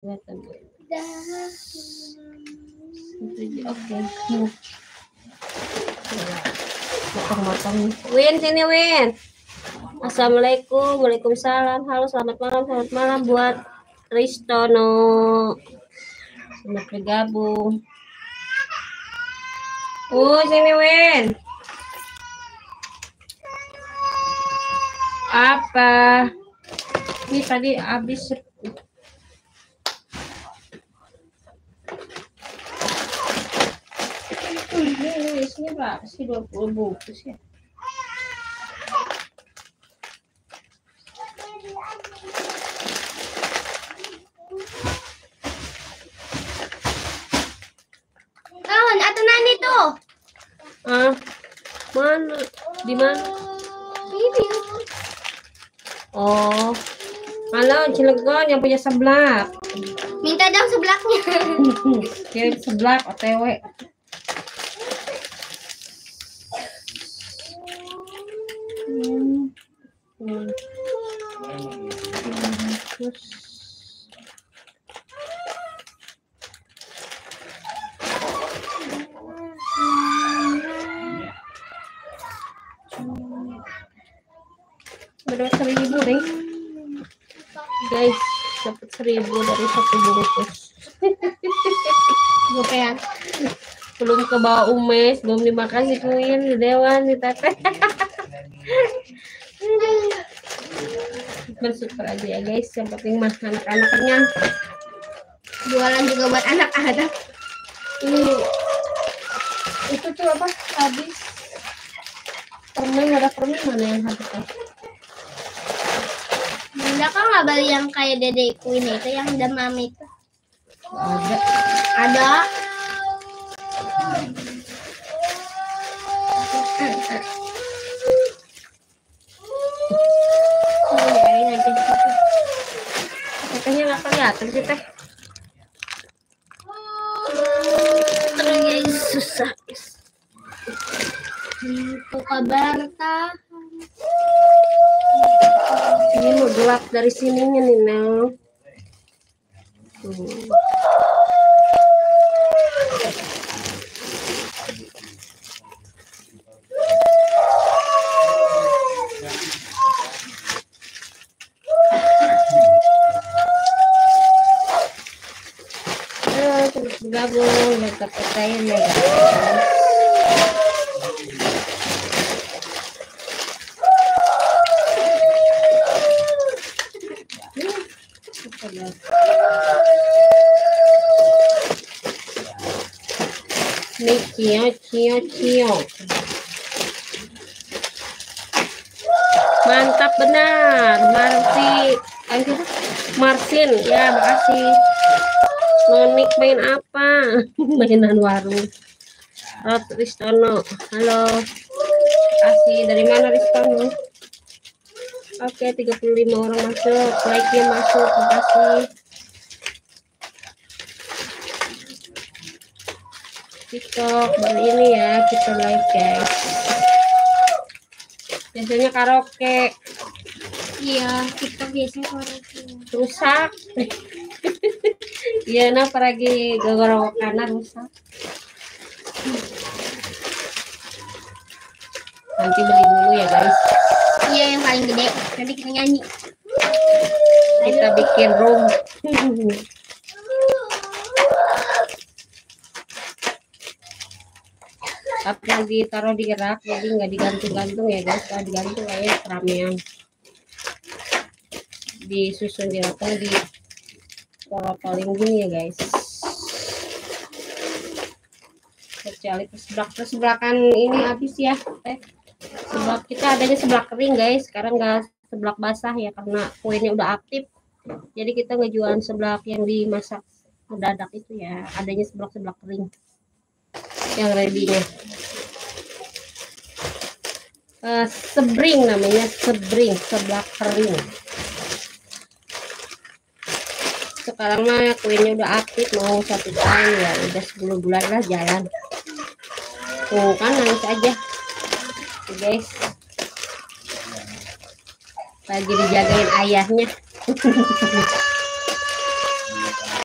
Oke. Potong-potong. Win, sini Win. Assalamualaikum, waalaikumsalam. Halo, selamat malam buat Ristono. Selamat bergabung. Sini Win. Apa? Ini tadi habis. Ini isinya berapa sih? 20 bungkus ya. Kawan, atau nani tuh? Mana? Di mana? Ini. Oh, halo Cilegon yang punya seblak. Minta dong seblaknya. Kirim seblak OTW. Berapa 1.000 nih guys, dapat 1.000 dari 1 bungkus. Gopean belum ke bawah Umes, belum dimakan si Queen, di Dewan, di Teteh. Bersyukur aja ya guys, yang penting mah anak-anak kenyang. Jualan juga buat anak-anak. Ini itu tuh apa habis permen, ada permen mana yang habis? Bunda kan nggak beli yang kayak dedeku ini itu yang demam itu. Ada. Katanya nggak kelihatan sih teh. Terus susah. Itu kabar tahan. Ini mau gelap dari sininya nih Nel. Terus bergabung dengan saya nih. Nih cio. Mantap benar, Marsin, ya makasih. Nonik main apa? Mainan warung. Ristono, halo. Kasih dari mana Ristono? Oke, 35 orang masuk, like-nya masuk, makasih. TikTok baru ini ya kita like guys. Biasanya karaoke. Iya, TikTok biasanya karaoke. Rusak. Iya, nah pergi gara-gara karena rusak. Nanti beli dulu ya guys. Iya, yang paling gede. Nanti kita nyanyi. Kita bikin room. Tapi yang ditaruh di rak, jadi nggak digantung-gantung ya guys. Kalau digantung kayak keramaian. Disusun di raknya, di paling gini ya guys. Kecuali sebelakan ini habis ya. Seblak kita adanya seblak kering guys. Sekarang nggak seblak basah ya karena kuenya udah aktif. Jadi kita ngejualan seblak yang dimasak mendadak itu ya. Adanya seblak kering yang ready-nya. Sebring namanya, seblak kering. Sekarang mah kuenya udah aktif, mau 1 tahun ya, udah 10 bulan lah jalan. Tuh kan nangis aja. Tuh, guys. Lagi dijagain ayahnya.